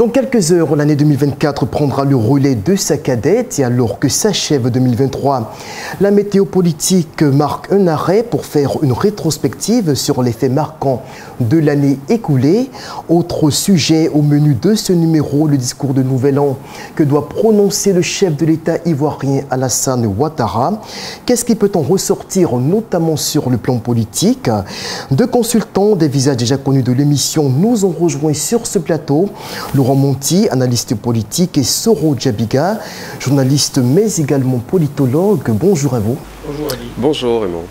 Dans quelques heures, l'année 2024 prendra le relais de sa cadette et alors que s'achève 2023, la météo politique marque un arrêt pour faire une rétrospective sur les faits marquants de l'année écoulée. Autre sujet au menu de ce numéro, le discours de Nouvel An que doit prononcer le chef de l'État ivoirien Alassane Ouattara. Qu'est-ce qui peut en ressortir, notamment sur le plan politique? Deux consultants, des visages déjà connus de l'émission, nous ont rejoints sur ce plateau. Laurent Monti, analyste politique, et Soro Djabiga, journaliste mais également politologue. Bonjour à vous. Bonjour Ali. Bonjour Raymond.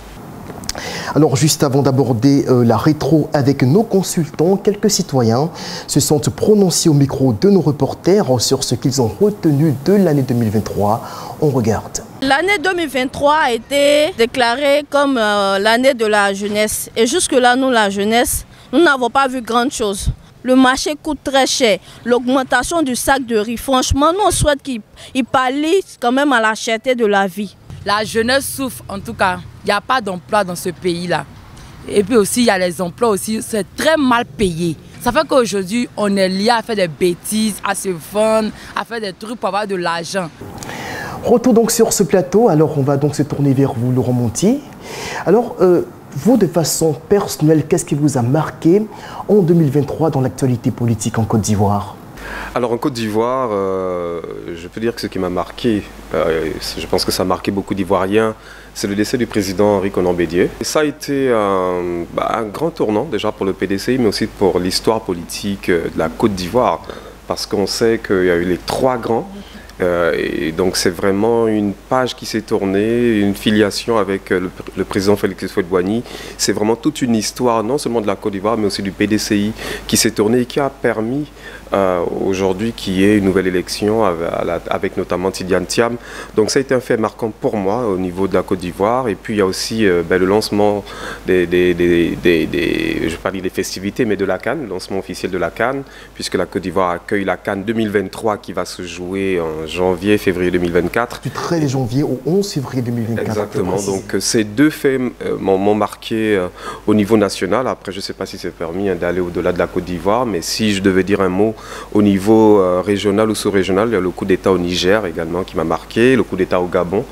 Alors juste avant d'aborder la rétro avec nos consultants, quelques citoyens se sont prononcés au micro de nos reporters sur ce qu'ils ont retenu de l'année 2023. On regarde. L'année 2023 a été déclarée comme l'année de la jeunesse. Et jusque-là, nous, la jeunesse, nous n'avons pas vu grande chose. Le marché coûte très cher. L'augmentation du sac de riz, franchement, nous on souhaite qu'il pallie quand même à la cherté de la vie. La jeunesse souffre, en tout cas. Il n'y a pas d'emploi dans ce pays-là. Et puis aussi, il y a les emplois aussi, c'est très mal payé. Ça fait qu'aujourd'hui, on est lié à faire des bêtises, à se vendre, à faire des trucs pour avoir de l'argent. Retour donc sur ce plateau. Alors, on va donc se tourner vers vous, Laurent Monti. Alors, vous, de façon personnelle, qu'est-ce qui vous a marqué en 2023 dans l'actualité politique en Côte d'Ivoire? Alors en Côte d'Ivoire, je peux dire que ce qui m'a marqué, je pense que ça a marqué beaucoup d'Ivoiriens, c'est le décès du président Henri Konan Bédié. Et ça a été un grand tournant déjà pour le PDCI, mais aussi pour l'histoire politique de la Côte d'Ivoire, parce qu'on sait qu'il y a eu les trois grands. Et donc c'est vraiment une page qui s'est tournée, une filiation avec le président Félix Houphouët-Boigny. C'est vraiment toute une histoire, non seulement de la Côte d'Ivoire, mais aussi du PDCI qui s'est tournée et qui a permis aujourd'hui qu'il y ait une nouvelle élection avec notamment Tidiane Thiam. Donc ça a été un fait marquant pour moi au niveau de la Côte d'Ivoire. Et puis il y a aussi le lancement je ne vais pas dire des festivités, mais de la CAN, le lancement officiel de la CAN, puisque la Côte d'Ivoire accueille la CAN 2023 qui va se jouer en janvier, février 2024. Du 13 janvier au 11 février 2024. Exactement. Donc ces deux faits m'ont marqué au niveau national. Après, je ne sais pas si c'est permis d'aller au-delà de la Côte d'Ivoire, mais si je devais dire un mot au niveau régional ou sous-régional, il y a le coup d'État au Niger également qui m'a marqué, le coup d'État au Gabon,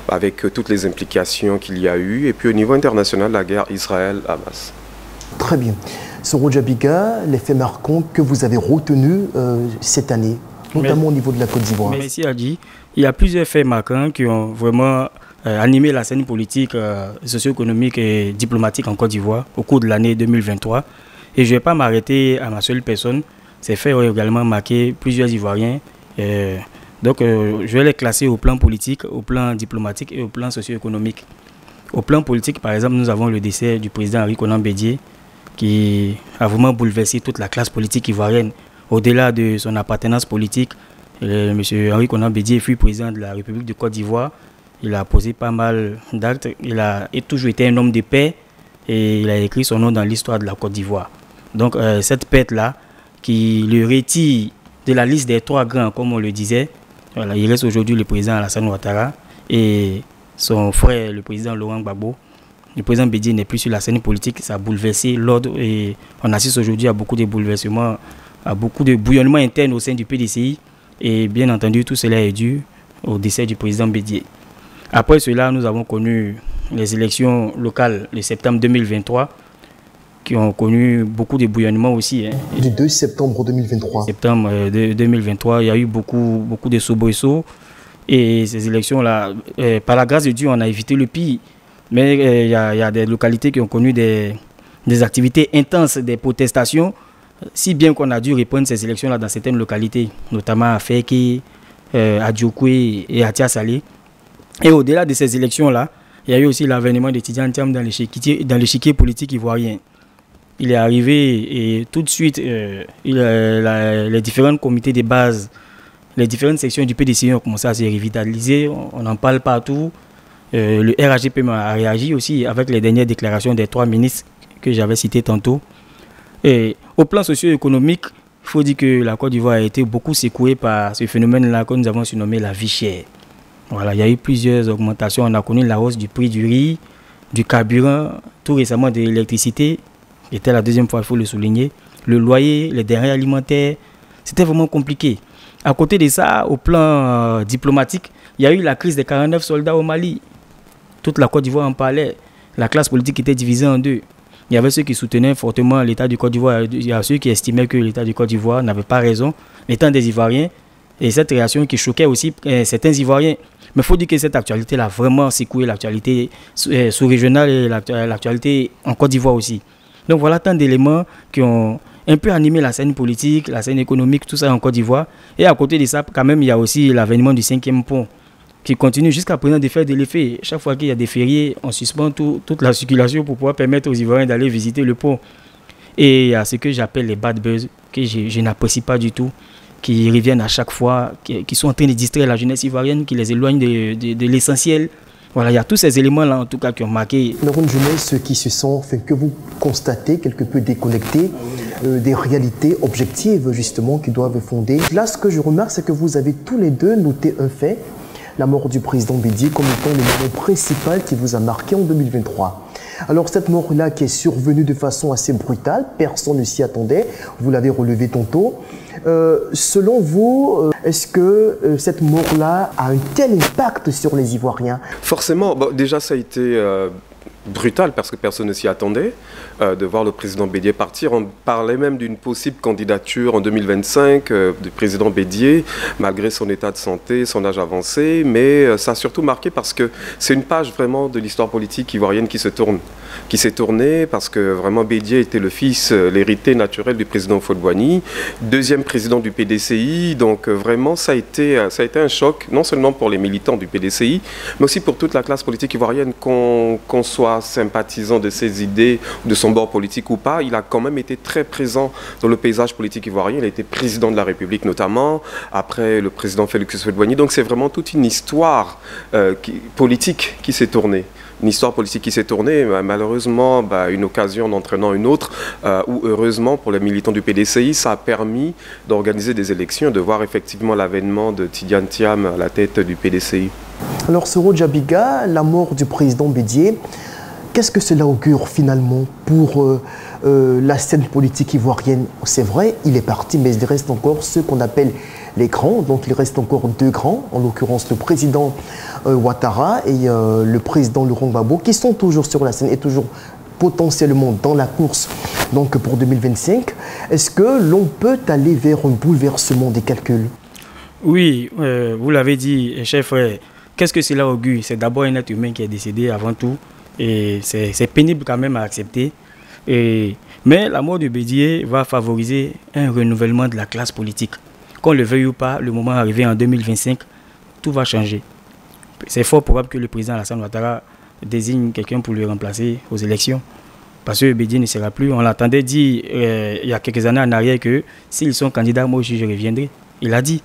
avec toutes les implications qu'il y a eu. Et puis au niveau international, la guerre Israël-Hamas. Très bien. Soro Djabiga, les faits marquants que vous avez retenus cette année, notamment au niveau de la Côte d'Ivoire. Merci Adi. Il y a plusieurs faits marquants qui ont vraiment animé la scène politique, socio-économique et diplomatique en Côte d'Ivoire au cours de l'année 2023. Et je ne vais pas m'arrêter à ma seule personne. Ces faits ont également marqué plusieurs Ivoiriens. Donc je vais les classer au plan politique, au plan diplomatique et au plan socio-économique. Au plan politique, par exemple, nous avons le décès du président Henri Konan Bédié qui a vraiment bouleversé toute la classe politique ivoirienne. Au-delà de son appartenance politique, M. Henri Konan Bédié fut président de la République de Côte d'Ivoire. Il a posé pas mal d'actes. Il a toujours été un homme de paix et il a écrit son nom dans l'histoire de la Côte d'Ivoire. Donc cette pète-là, qui le retire de la liste des trois grands, comme on le disait, voilà, il reste aujourd'hui le président Alassane Ouattara et son frère, le président Laurent Gbagbo. Le président Bédié n'est plus sur la scène politique, ça a bouleversé l'ordre et on assiste aujourd'hui à beaucoup de bouleversements, à beaucoup de bouillonnements internes au sein du PDCI et bien entendu tout cela est dû au décès du président Bédié. Après cela, nous avons connu les élections locales le septembre 2023 qui ont connu beaucoup de bouillonnements aussi. Du 2 septembre 2023. Septembre 2023, il y a eu beaucoup de soubresauts et ces élections-là, par la grâce de Dieu, on a évité le pire. Mais il y a des localités qui ont connu des activités intenses, des protestations, si bien qu'on a dû reprendre ces élections-là dans certaines localités, notamment à Feke, à Diokwe et à Tia-Salé. Et au-delà de ces élections-là, il y a eu aussi l'avènement de Tidiane Thiam dans l'échiquier politique ivoirien. Il est arrivé et tout de suite, les différents comités de base, les différentes sections du PDCI ont commencé à se revitaliser. On en parle partout. Le RHGP a réagi aussi avec les dernières déclarations des trois ministres que j'avais cités tantôt. Et au plan socio-économique, il faut dire que la Côte d'Ivoire a été beaucoup secouée par ce phénomène-là que nous avons surnommé la vie chère. Voilà, il y a eu plusieurs augmentations. On a connu la hausse du prix du riz, du carburant, tout récemment de l'électricité. C'était la deuxième fois, il faut le souligner. Le loyer, les denrées alimentaires, C'était vraiment compliqué. À côté de ça, au plan diplomatique, il y a eu la crise des 49 soldats au Mali. Toute la Côte d'Ivoire en parlait. La classe politique était divisée en deux. Il y avait ceux qui soutenaient fortement l'État du Côte d'Ivoire. Il y a ceux qui estimaient que l'État du Côte d'Ivoire n'avait pas raison, l'état des Ivoiriens. Et cette réaction qui choquait aussi certains Ivoiriens. Mais il faut dire que cette actualité-là a vraiment secoué l'actualité sous-régionale et l'actualité en Côte d'Ivoire aussi. Donc voilà tant d'éléments qui ont un peu animé la scène politique, la scène économique, tout ça en Côte d'Ivoire. Et à côté de ça, quand même, il y a aussi l'avènement du 5e pont qui continue jusqu'à présent de faire de l'effet. Chaque fois qu'il y a des fériés, on suspend toute la circulation pour pouvoir permettre aux Ivoiriens d'aller visiter le pont. Et il y a ce que j'appelle les bad buzz, que je n'apprécie pas du tout, qui reviennent à chaque fois, qui sont en train de distraire la jeunesse ivoirienne, qui les éloignent de l'essentiel. Voilà, il y a tous ces éléments-là, en tout cas, qui ont marqué. Dans une jeunesse qui se sent, que vous constatez quelque peu déconnectée des réalités objectives, justement, qui doivent fonder. Là, ce que je remarque, c'est que vous avez tous les deux noté un fait, la mort du président Bédié, comme étant le moment principal qui vous a marqué en 2023. Alors, cette mort-là qui est survenue de façon assez brutale, personne ne s'y attendait, vous l'avez relevé tantôt. Selon vous, est-ce que cette mort-là a un tel impact sur les Ivoiriens? Forcément, bon, déjà ça a été brutal parce que personne ne s'y attendait de voir le président Bédié partir. On parlait même d'une possible candidature en 2025 du président Bédié, malgré son état de santé, son âge avancé, mais ça a surtout marqué parce que c'est une page vraiment de l'histoire politique ivoirienne qui s'est tournée parce que vraiment Bédié était le fils, l'héritier naturel du président Houphouët-Boigny, deuxième président du PDCI, donc vraiment ça a été un choc, non seulement pour les militants du PDCI, mais aussi pour toute la classe politique ivoirienne, qu'on soit sympathisant de ses idées, de son bord politique ou pas, il a quand même été très présent dans le paysage politique ivoirien. Il a été président de la République notamment, après le président Félix Houphouët-Boigny. Donc c'est vraiment toute une histoire politique qui s'est tournée. Une histoire politique qui s'est tournée, malheureusement, une occasion d'entraînant une autre, où heureusement pour les militants du PDCI, ça a permis d'organiser des élections, de voir effectivement l'avènement de Tidiane Thiam à la tête du PDCI. Alors, Soro Djabiga, la mort du président Bédié, qu'est-ce que cela augure finalement pour la scène politique ivoirienne? C'est vrai, il est parti, mais il reste encore ceux qu'on appelle les grands. Donc il reste encore deux grands, en l'occurrence le président Ouattara et le président Laurent Gbagbo, qui sont toujours sur la scène et toujours potentiellement dans la course donc pour 2025. Est-ce que l'on peut aller vers un bouleversement des calculs? Oui, vous l'avez dit, chef frère. Qu'est-ce que cela augure? C'est d'abord un être humain qui est décédé avant tout. Et c'est pénible quand même à accepter. Mais la mort de Bédié va favoriser un renouvellement de la classe politique. Qu'on le veuille ou pas, le moment arrivé en 2025, tout va changer. C'est fort probable que le président Alassane Ouattara désigne quelqu'un pour le remplacer aux élections. Parce que Bédié ne sera plus. On l'entendait dire il y a quelques années en arrière que s'ils sont candidats, moi aussi je reviendrai. Il a dit.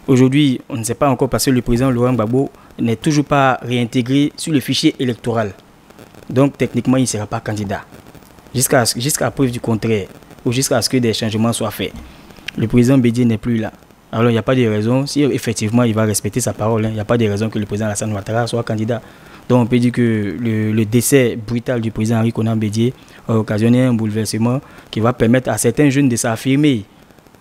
Aujourd'hui, on ne sait pas encore parce que le président Laurent Gbagbo n'est toujours pas réintégré sur le fichier électoral. Donc techniquement, il ne sera pas candidat. Jusqu'à preuve du contraire, ou jusqu'à ce que des changements soient faits. Le président Bédié n'est plus là. Alors il n'y a pas de raison, si effectivement il va respecter sa parole, il n'y a pas de raison que le président Alassane Ouattara soit candidat. Donc on peut dire que le décès brutal du président Henri Konan Bédié a occasionné un bouleversement qui va permettre à certains jeunes de s'affirmer.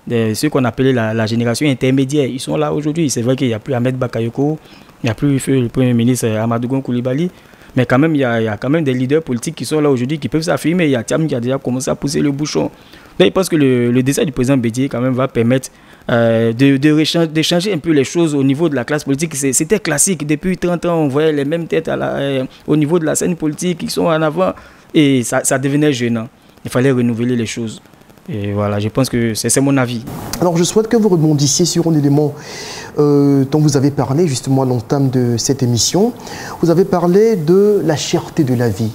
Ceux qu'on appelait la génération intermédiaire, ils sont là aujourd'hui. C'est vrai qu'il n'y a plus Ahmed Bakayoko, il n'y a plus le Premier ministre Amadou Gon Coulibaly, mais quand même, il y a quand même des leaders politiques qui sont là aujourd'hui, qui peuvent s'affirmer. Il y a Thiam qui a déjà commencé à pousser le bouchon. Mais je pense que le décès du président Bédié quand même va permettre d'échanger un peu les choses au niveau de la classe politique. C'était classique. Depuis 30 ans, on voyait les mêmes têtes au niveau de la scène politique qui sont en avant. Et ça devenait gênant. Il fallait renouveler les choses. Et voilà, je pense que c'est mon avis. Alors, je souhaite que vous rebondissiez sur un élément dont vous avez parlé justement à l'entame de cette émission. Vous avez parlé de la cherté de la vie.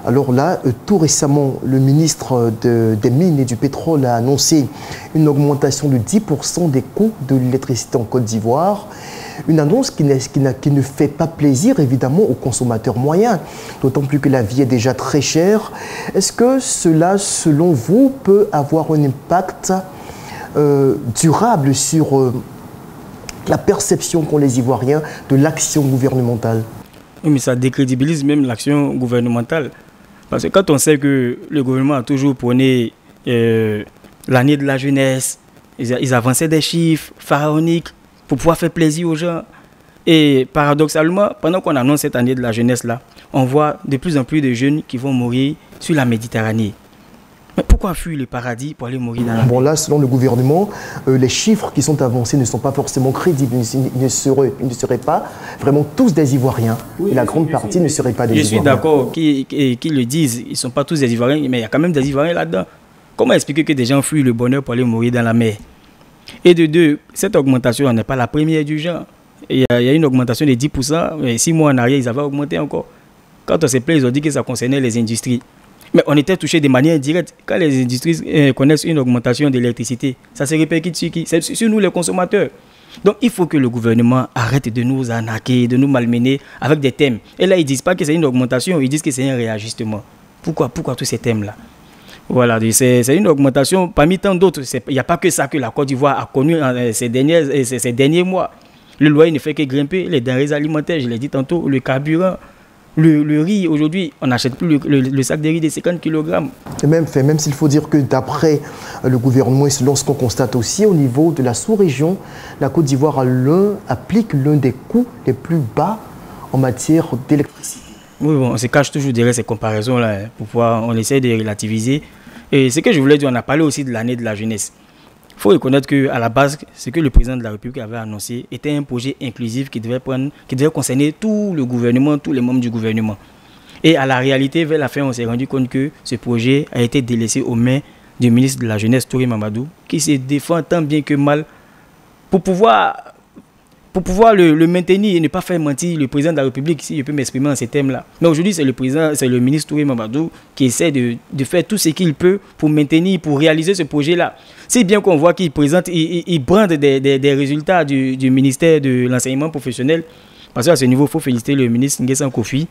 Alors là, tout récemment, le ministre des Mines et du Pétrole a annoncé une augmentation de 10% des coûts de l'électricité en Côte d'Ivoire. Une annonce qui ne fait pas plaisir, évidemment, aux consommateurs moyens, d'autant plus que la vie est déjà très chère. Est-ce que cela, selon vous, peut avoir un impact durable sur la perception qu'ont les Ivoiriens de l'action gouvernementale? Oui, mais ça décrédibilise même l'action gouvernementale. Parce que quand on sait que le gouvernement a toujours prôné l'année de la jeunesse, Ils avançaient des chiffres pharaoniques pour pouvoir faire plaisir aux gens. Et paradoxalement, pendant qu'on annonce cette année de la jeunesse là, on voit de plus en plus de jeunes qui vont mourir sur la Méditerranée. Mais pourquoi fuir le paradis pour aller mourir dans la mer? Bon là, selon le gouvernement, les chiffres qui sont avancés ne sont pas forcément crédibles. Ils ne seraient pas vraiment tous des Ivoiriens. Oui, et la grande partie ne serait pas des Ivoiriens. Je suis d'accord qu'ils le disent. Ils ne sont pas tous des Ivoiriens, mais il y a quand même des Ivoiriens là-dedans. Comment expliquer que des gens fuient le bonheur pour aller mourir dans la mer? Et de deux, cette augmentation n'est pas la première du genre. Il y a une augmentation de 10%, mais 6 mois en arrière, ils avaient augmenté encore. Quand on s'est plaint, ils ont dit que ça concernait les industries. Mais on était touché de manière indirecte. Quand les industries connaissent une augmentation de l'électricité, ça se répercute sur qui? C'est sur nous les consommateurs. Donc il faut que le gouvernement arrête de nous arnaquer, de nous malmener avec des thèmes. Et là, ils ne disent pas que c'est une augmentation, ils disent que c'est un réajustement. Pourquoi tous ces thèmes-là? Voilà, c'est une augmentation parmi tant d'autres. Il n'y a pas que ça que la Côte d'Ivoire a connu ces derniers mois. Le loyer ne fait que grimper, les denrées alimentaires, je l'ai dit tantôt, le carburant, le riz. Aujourd'hui, on n'achète plus le sac de riz de 50 kg. Et même s'il faut dire que d'après le gouvernement, et selon ce qu'on constate aussi au niveau de la sous-région, la Côte d'Ivoire applique l'un des coûts les plus bas en matière d'électricité. Oui, bon, on se cache toujours derrière ces comparaisons-là, on essaie de relativiser. Et ce que je voulais dire, on a parlé aussi de l'année de la jeunesse. Il faut reconnaître qu'à la base, ce que le président de la République avait annoncé était un projet inclusif qui devait concerner tout le gouvernement, tous les membres du gouvernement. Et à la réalité, vers la fin, on s'est rendu compte que ce projet a été délaissé aux mains du ministre de la Jeunesse, Touré Mamadou, qui se défend tant bien que mal pour pouvoir le maintenir et ne pas faire mentir le président de la République, si je peux m'exprimer en ces thèmes-là. Mais aujourd'hui, c'est le ministre Touré Mamadou qui essaie de faire tout ce qu'il peut pour maintenir, pour réaliser ce projet-là. C'est bien qu'on voit qu'il brande des résultats du ministère de l'enseignement professionnel. Parce qu'à ce niveau, il faut féliciter le ministre Nguessan Kofi,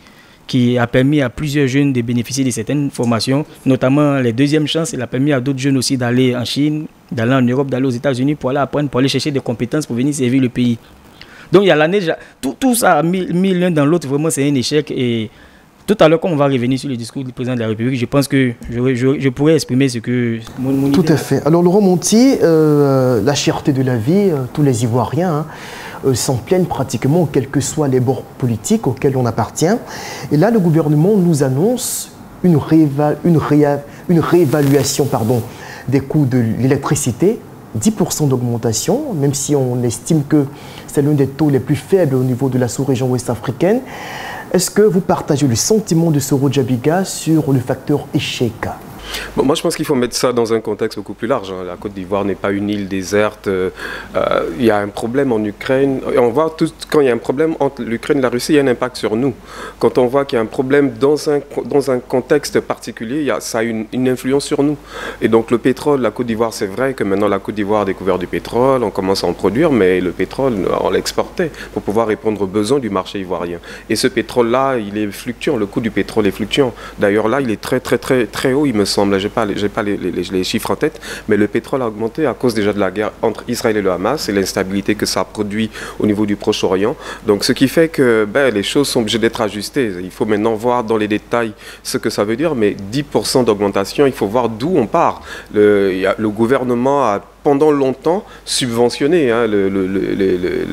qui a permis à plusieurs jeunes de bénéficier de certaines formations, notamment les deuxièmes chances. Il a permis à d'autres jeunes aussi d'aller en Chine, d'aller en Europe, d'aller aux États-Unis pour aller apprendre, pour aller chercher des compétences pour venir servir le pays. Donc il y a l'année, tout ça mis l'un dans l'autre, vraiment c'est un échec. Et tout à l'heure, quand on va revenir sur le discours du président de la République, je pense que je pourrais exprimer ce que mon Tout à fait. Alors Laurent Monti, la cherté de la vie, tous les Ivoiriens s'en plaignent pratiquement, quels que soient les bords politiques auxquels on appartient. Et là, le gouvernement nous annonce une réévaluation des coûts de l'électricité. 10% d'augmentation, même si on estime que c'est l'un des taux les plus faibles au niveau de la sous-région ouest-africaine. Est-ce que vous partagez le sentiment de Soro Djabiga sur le facteur échec? Bon, moi, je pense qu'il faut mettre ça dans un contexte beaucoup plus large. La Côte d'Ivoire n'est pas une île déserte. Il y a un problème en Ukraine. Et on voit quand il y a un problème entre l'Ukraine et la Russie, il y a un impact sur nous. Quand on voit qu'il y a un problème dans un contexte particulier, ça a une influence sur nous. Et donc, le pétrole, la Côte d'Ivoire, c'est vrai que maintenant, la Côte d'Ivoire a découvert du pétrole, on commence à en produire, mais le pétrole, on l'exportait pour pouvoir répondre aux besoins du marché ivoirien. Et ce pétrole-là, il est fluctuant. Le coût du pétrole est fluctuant. D'ailleurs, là, il est très, très, très, très haut, il me semble. Je n'ai pas les chiffres en tête, mais le pétrole a augmenté à cause déjà de la guerre entre Israël et le Hamas et l'instabilité que ça produit au niveau du Proche-Orient. Donc ce qui fait que les choses sont obligées d'être ajustées. Il faut maintenant voir dans les détails ce que ça veut dire, mais 10% d'augmentation, il faut voir d'où on part. Le gouvernement a pendant longtemps subventionné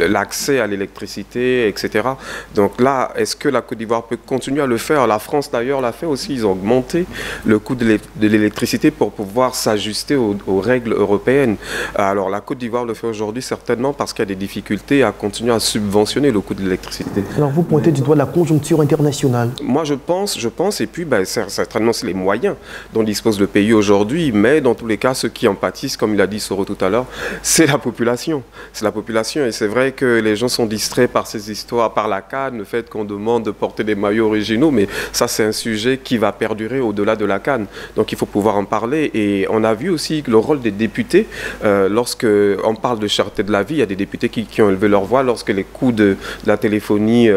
l'accès à l'électricité, etc. Donc là, est-ce que la Côte d'Ivoire peut continuer à le faire? La France d'ailleurs l'a fait aussi, ils ont augmenté le coût de l'électricité pour pouvoir s'ajuster aux règles européennes. Alors la Côte d'Ivoire le fait aujourd'hui certainement parce qu'il y a des difficultés à continuer à subventionner le coût de l'électricité. Alors vous pointez du doigt la conjoncture internationale. Moi je pense, et puis certainement c'est les moyens dont dispose le pays aujourd'hui, mais dans tous les cas ceux qui en pâtissent, comme il a dit tout à l'heure, c'est la population. C'est la population et c'est vrai que les gens sont distraits par ces histoires, par la CAN, le fait qu'on demande de porter des maillots originaux, mais ça c'est un sujet qui va perdurer au-delà de la CAN. Donc il faut pouvoir en parler et on a vu aussi le rôle des députés. Lorsque on parle de cherté de la vie, il y a des députés qui ont élevé leur voix lorsque les coûts de la téléphonie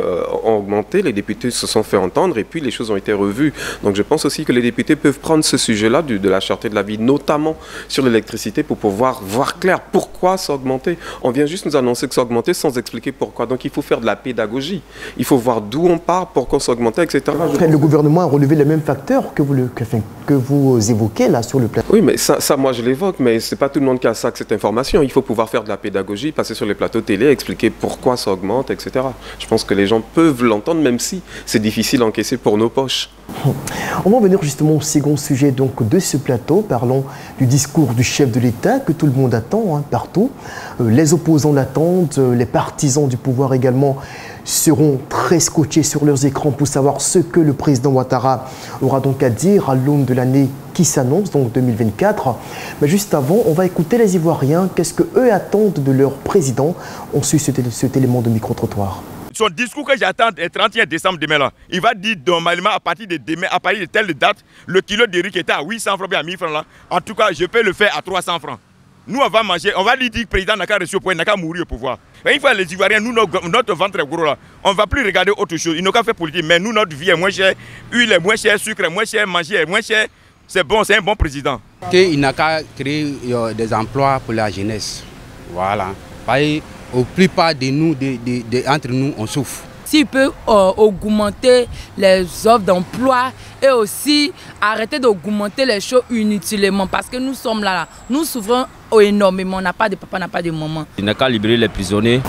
ont augmenté, les députés se sont fait entendre et puis les choses ont été revues. Donc je pense aussi que les députés peuvent prendre ce sujet-là de la cherté de la vie, notamment sur l'électricité pour pouvoir pouvoir voir clair pourquoi ça a augmenté. On vient juste nous annoncer que ça a augmenté sans expliquer pourquoi. Donc il faut faire de la pédagogie. Il faut voir d'où on part, pourquoi ça a augmenté, etc. Le gouvernement a relevé les mêmes facteurs que vous évoquez là sur le plateau. Oui, mais ça moi je l'évoque, mais ce n'est pas tout le monde qui a ça, cette information. Il faut pouvoir faire de la pédagogie, passer sur les plateaux télé, expliquer pourquoi ça augmente, etc. Je pense que les gens peuvent l'entendre, même si c'est difficile à encaisser pour nos poches. On va venir justement au second sujet donc, de ce plateau. Parlons du discours du chef de l'État que tout le monde attend partout. Les opposants l'attendent, les partisans du pouvoir également seront très scotchés sur leurs écrans pour savoir ce que le président Ouattara aura donc à dire à l'aune de l'année qui s'annonce, donc 2024. Mais juste avant, on va écouter les Ivoiriens. Qu'est-ce qu'eux attendent de leur président? On suit cet élément de micro-trottoir. Son discours que j'attends le 31 décembre demain là, il va dire normalement à partir de demain, à partir de telle date, le kilo de riz qui était à 800 francs, à 1000 francs là, en tout cas je peux le faire à 300 francs. Nous on va manger, on va lui dire que le président n'a qu'à reçu au pouvoir, n'a qu'à mourir au pouvoir. Mais une fois les Ivoiriens, nous notre ventre est gros là, on ne va plus regarder autre chose, ils n'ont qu'à faire politique, mais nous notre vie est moins chère, huile est moins chère, sucre est moins cher, manger est moins cher, c'est bon, c'est un bon président. Il n'a qu'à créer des emplois pour la jeunesse, voilà. Au plupart de nous, entre nous, on souffre. S'il peut augmenter les offres d'emploi et aussi arrêter d'augmenter les choses inutilement parce que nous sommes là, nous souffrons énormément, on n'a pas de papa, on n'a pas de maman. Il n'a qu'à libérer les prisonniers.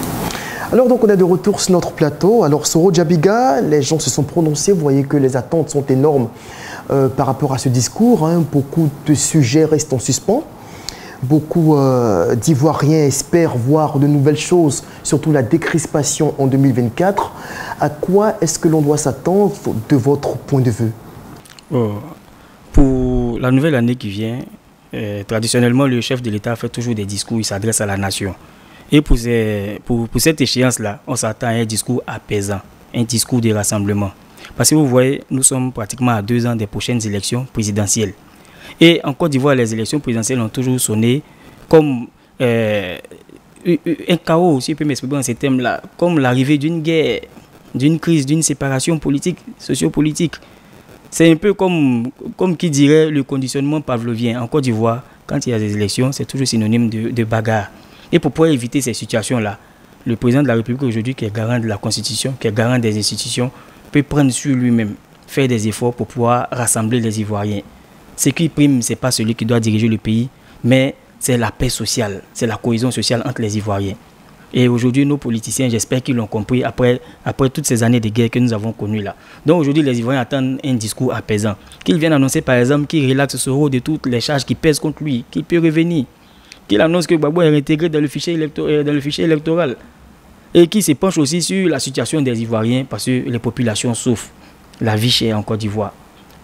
Alors donc on est de retour sur notre plateau. Alors Soro Djabiga, les gens se sont prononcés, vous voyez que les attentes sont énormes par rapport à ce discours. Beaucoup de sujets restent en suspens. Beaucoup d'Ivoiriens espèrent voir de nouvelles choses, surtout la décrispation en 2024. À quoi est-ce que l'on doit s'attendre de votre point de vue? Pour la nouvelle année qui vient, traditionnellement, le chef de l'État fait toujours des discours, il s'adresse à la nation. Et pour cette échéance-là, on s'attend à un discours apaisant, un discours de rassemblement. Parce que vous voyez, nous sommes pratiquement à 2 ans des prochaines élections présidentielles. Et en Côte d'Ivoire, les élections présidentielles ont toujours sonné comme un chaos, si je peux m'exprimer dans ces thèmes-là, comme l'arrivée d'une guerre, d'une crise, d'une séparation politique, sociopolitique. C'est un peu comme qui dirait le conditionnement pavlovien. En Côte d'Ivoire, quand il y a des élections, c'est toujours synonyme de bagarre. Et pour pouvoir éviter ces situations-là, le président de la République aujourd'hui, qui est garant de la Constitution, qui est garant des institutions, peut prendre sur lui-même, faire des efforts pour pouvoir rassembler les Ivoiriens. Ce qui prime, ce n'est pas celui qui doit diriger le pays, mais c'est la paix sociale, c'est la cohésion sociale entre les Ivoiriens. Et aujourd'hui, nos politiciens, j'espère qu'ils l'ont compris après toutes ces années de guerre que nous avons connues là. Donc aujourd'hui, les Ivoiriens attendent un discours apaisant. Qu'ils viennent annoncer par exemple qu'il relaxe Soro de toutes les charges qui pèsent contre lui, qu'il peut revenir. Qu'il annonce que Gbagbo est réintégré dans le fichier électoral. Et qu'il se penche aussi sur la situation des Ivoiriens parce que les populations souffrent. La vie chère en Côte d'Ivoire.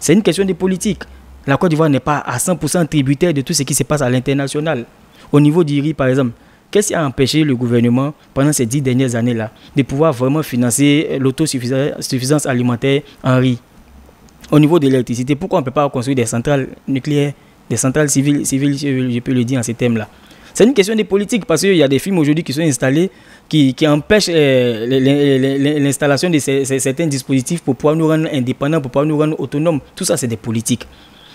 C'est une question de politique. La Côte d'Ivoire n'est pas à 100% tributaire de tout ce qui se passe à l'international. Au niveau du riz, par exemple, qu'est-ce qui a empêché le gouvernement, pendant ces 10 dernières années-là, de pouvoir vraiment financer l'autosuffisance alimentaire en riz? Au niveau de l'électricité, pourquoi on ne peut pas construire des centrales nucléaires, des centrales civiles, je peux le dire en ces thèmes-là? C'est une question de politique parce qu'il y a des firmes aujourd'hui qui sont installées qui empêchent l'installation de certains dispositifs pour pouvoir nous rendre indépendants, pour pouvoir nous rendre autonomes. Tout ça, c'est des politiques.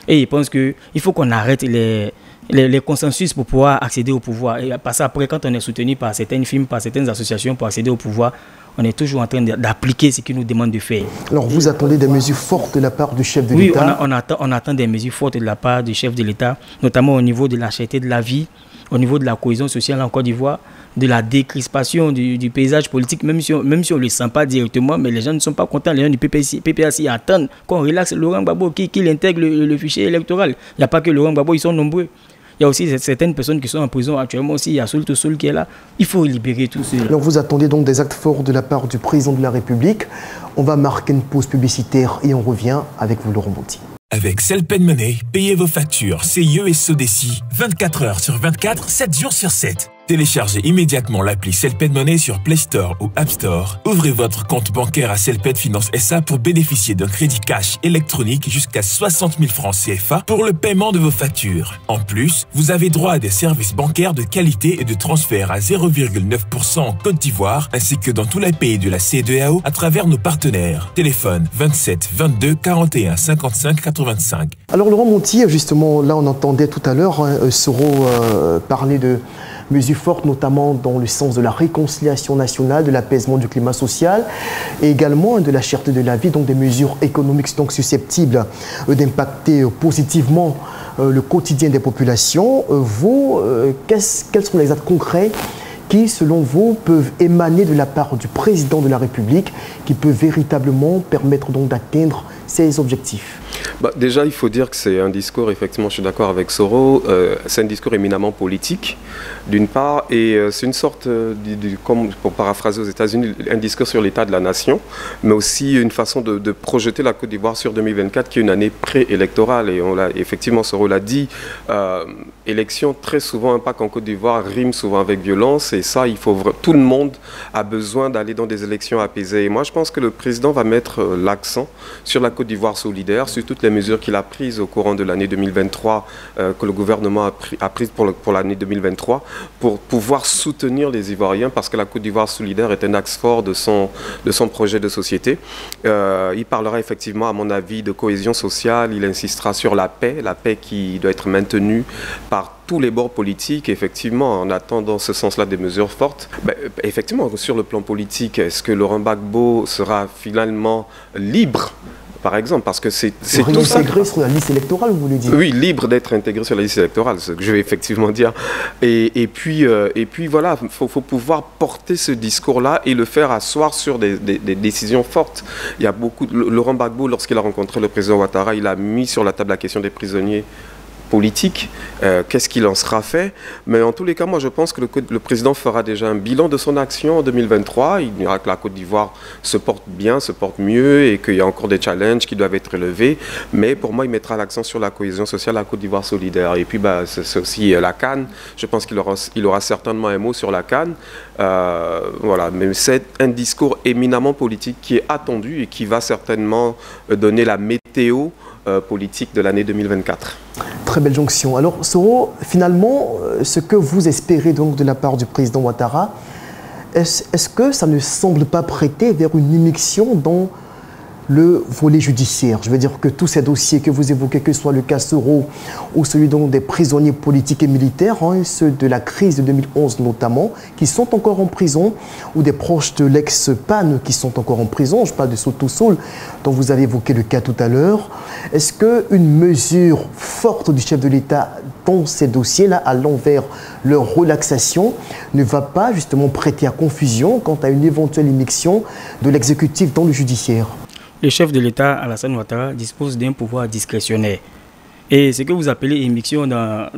Et je pense qu'il faut qu'on arrête les consensus pour pouvoir accéder au pouvoir. Et parce qu'après, quand on est soutenu par certaines firmes, par certaines associations pour accéder au pouvoir, on est toujours en train d'appliquer ce qu'ils nous demandent de faire. Alors vous attendez des mesures fortes de la part du chef de l'État? Oui, on attend des mesures fortes de la part du chef de l'État, notamment au niveau de la cherté de la vie, au niveau de la cohésion sociale en Côte d'Ivoire, de la décrispation du paysage politique, même si on ne le sent pas directement, mais les gens ne sont pas contents, les gens du PPAC attendent qu'on relaxe Laurent Gbagbo, qu'il intègre le fichier électoral. Il n'y a pas que Laurent Gbagbo, ils sont nombreux. Il y a aussi certaines personnes qui sont en prison actuellement aussi, il y a Soul Toussoul qui est là. Il faut libérer tout cela. Alors vous attendez donc des actes forts de la part du président de la République. On va marquer une pause publicitaire et on revient avec vous, Laurent Bouty. Avec Celpen Money, payez vos factures CIE et SODECI 24 heures sur 24, 7 jours sur 7. Téléchargez immédiatement l'appli Celped Money sur Play Store ou App Store. Ouvrez votre compte bancaire à Celped Finance SA pour bénéficier d'un crédit cash électronique jusqu'à 60 000 francs CFA pour le paiement de vos factures. En plus, vous avez droit à des services bancaires de qualité et de transfert à 0,9% en Côte d'Ivoire, ainsi que dans tous les pays de la CEDEAO à travers nos partenaires. Téléphone 27 22 41 55 85. Alors Laurent Monti, justement, là on entendait tout à l'heure Soro parler de mesures fortes, notamment dans le sens de la réconciliation nationale, de l'apaisement du climat social et également de la cherté de la vie, donc des mesures économiques donc susceptibles d'impacter positivement le quotidien des populations. Quels sont les actes concrets qui, selon vous, peuvent émaner de la part du président de la République, qui peut véritablement permettre donc d'atteindre ces objectifs? Déjà, il faut dire que c'est un discours, effectivement, je suis d'accord avec Soro, c'est un discours éminemment politique, d'une part, et c'est une sorte, comme pour paraphraser aux États-Unis, un discours sur l'état de la nation, mais aussi une façon de projeter la Côte d'Ivoire sur 2024, qui est une année préélectorale, et effectivement, Soro l'a dit, élection, très souvent, un pacte en Côte d'Ivoire rime souvent avec violence, et ça, tout le monde a besoin d'aller dans des élections apaisées. Et moi, je pense que le président va mettre l'accent sur la Côte d'Ivoire solidaire, sur toutes les mesures qu'il a prises au courant de l'année 2023, que le gouvernement a prises pour l'année 2023, pour pouvoir soutenir les Ivoiriens, parce que la Côte d'Ivoire solidaire est un axe fort de son projet de société. Il parlera effectivement, à mon avis, de cohésion sociale, il insistera sur la paix qui doit être maintenue par tous les bords politiques. Effectivement, on attend dans ce sens-là des mesures fortes. Effectivement, sur le plan politique, est-ce que Laurent Gbagbo sera finalement libre, par exemple, parce que c'est tout ça. Intégré sur la liste électorale, vous voulez dire? Oui, libre d'être intégré sur la liste électorale, c'est ce que je vais effectivement dire. Et puis voilà, il faut pouvoir porter ce discours-là et le faire asseoir sur des décisions fortes. Il y a beaucoup. Laurent Gbagbo, lorsqu'il a rencontré le président Ouattara, il a mis sur la table la question des prisonniers politique, qu'est-ce qu'il en sera fait, mais en tous les cas, moi je pense que le président fera déjà un bilan de son action en 2023, il dira que la Côte d'Ivoire se porte bien, se porte mieux et qu'il y a encore des challenges qui doivent être relevés, mais pour moi il mettra l'accent sur la cohésion sociale, la Côte d'Ivoire solidaire, et puis c'est aussi la CAN, je pense qu'il aura certainement un mot sur la CAN, voilà, mais c'est un discours éminemment politique qui est attendu et qui va certainement donner la météo politique de l'année 2024. Très belle jonction. Alors, Soro, finalement, ce que vous espérez donc de la part du président Ouattara, est-ce que ça ne semble pas prêter vers une immixtion dans le volet judiciaire? Je veux dire que tous ces dossiers que vous évoquez, que ce soit le cas Soro ou celui donc des prisonniers politiques et militaires, ceux de la crise de 2011 notamment, qui sont encore en prison, ou des proches de l'ex-PAN qui sont encore en prison, je parle de Soto Soul, dont vous avez évoqué le cas tout à l'heure. Est-ce qu'une mesure forte du chef de l'État dans ces dossiers-là, allant vers leur relaxation, ne va pas justement prêter à confusion quant à une éventuelle immixtion de l'exécutif dans le judiciaire? Le chef de l'État, Alassane Ouattara, dispose d'un pouvoir discrétionnaire. Et ce que vous appelez immixtion dans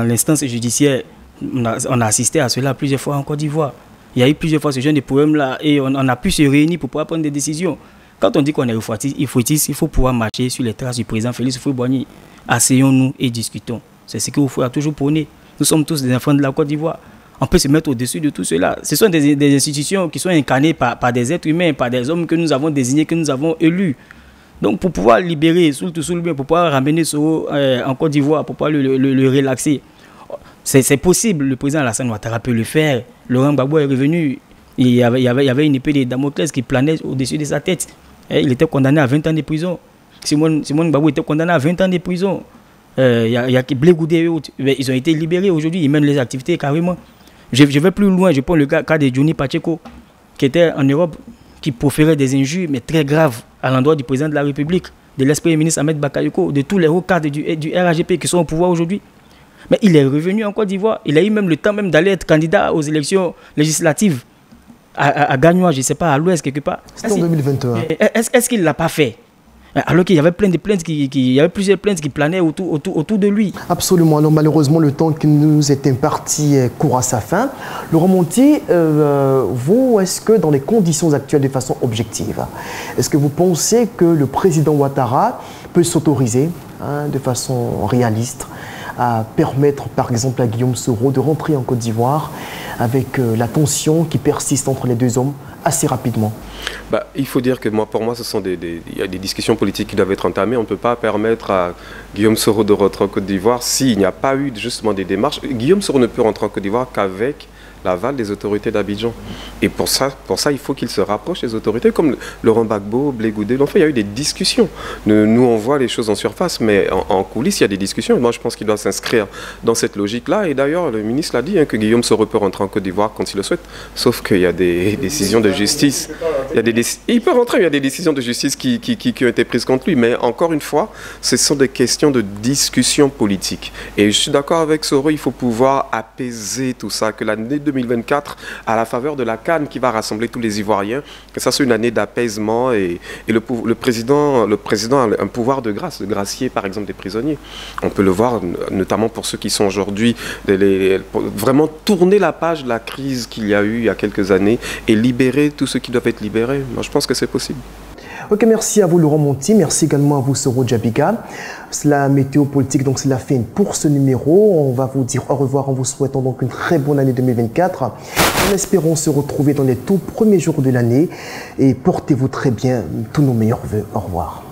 l'instance judiciaire, on a assisté à cela plusieurs fois en Côte d'Ivoire. Il y a eu plusieurs fois ce genre de problème-là et on a pu se réunir pour pouvoir prendre des décisions. Quand on dit qu'on est effroitiste, il faut pouvoir marcher sur les traces du président Félix Houphouët-Boigny. Asseyons-nous et discutons. C'est ce que Houphouët a toujours prôné. Nous sommes tous des enfants de la Côte d'Ivoire. On peut se mettre au-dessus de tout cela. Ce sont des institutions qui sont incarnées par des êtres humains, par des hommes que nous avons désignés, que nous avons élus. Donc pour pouvoir libérer pour pouvoir ramener Soro en Côte d'Ivoire, pour pouvoir le relaxer, c'est possible. Le président Alassane Ouattara peut le faire. Laurent Gbagbo est revenu. Il y avait une épée de Damoclès qui planait au-dessus de sa tête. Il était condamné à 20 ans de prison. Simone Gbagbo était condamné à 20 ans de prison. Il y a Blé Goudé et autres. Ils ont été libérés aujourd'hui. Ils mènent les activités carrément. Je vais plus loin, je prends le cas de Johnny Pacheco, qui était en Europe, qui proférait des injures, mais très graves, à l'endroit du président de la République, de l'ex-premier ministre Ahmed Bakayoko, de tous les hauts cadres du RAGP qui sont au pouvoir aujourd'hui. Mais il est revenu en Côte d'Ivoire. Il a eu même le temps d'aller être candidat aux élections législatives à Gagnois, je ne sais pas, à l'ouest quelque part. C'est en 2021. Est-ce qu'il ne l'a pas fait? Alors qu'il y avait plein de plaintes, il y avait plusieurs plaintes qui planaient autour de lui. Absolument. Alors malheureusement, le temps qui nous est imparti court à sa fin. Laurent Monti, vous, est-ce que dans les conditions actuelles, de façon objective, est-ce que vous pensez que le président Ouattara peut s'autoriser, de façon réaliste, à permettre par exemple à Guillaume Soro de rentrer en Côte d'Ivoire avec la tension qui persiste entre les deux hommes assez rapidement? Il faut dire que pour moi, il y a des discussions politiques qui doivent être entamées. On ne peut pas permettre à Guillaume Soro de rentrer en Côte d'Ivoire s'il n'y a pas eu justement des démarches. Guillaume Soro ne peut rentrer en Côte d'Ivoire qu'avec l'aval des autorités d'Abidjan. Et pour ça, il faut qu'il se rapproche des autorités, comme Laurent Gbagbo, Blé Goudé. Enfin, il y a eu des discussions. Nous, on voit les choses en surface, mais en coulisses, il y a des discussions. Et moi, je pense qu'il doit s'inscrire dans cette logique-là. Et d'ailleurs, le ministre l'a dit, que Guillaume Soro peut rentrer en Côte d'Ivoire quand il le souhaite. Sauf qu'il y a des décisions de justice. Il peut rentrer, mais il y a des décisions de justice qui ont été prises contre lui. Mais encore une fois, ce sont des questions de discussion politique. Et je suis d'accord avec Soro, il faut pouvoir apaiser tout ça, que l'année 2024, à la faveur de la CAN qui va rassembler tous les Ivoiriens, que ça soit une année d'apaisement et le président a un pouvoir de grâce, de gracier par exemple des prisonniers. On peut le voir notamment pour ceux qui sont aujourd'hui, vraiment tourner la page de la crise qu'il y a eu il y a quelques années et libérer tous ceux qui doivent être libérés. Moi je pense que c'est possible. Ok, merci à vous Laurent Monti, merci également à vous Soro Djabiga. C'est la météo politique, donc c'est la fin pour ce numéro. On va vous dire au revoir en vous souhaitant donc une très bonne année 2024. En espérant se retrouver dans les tout premiers jours de l'année et portez-vous très bien, tous nos meilleurs vœux. Au revoir.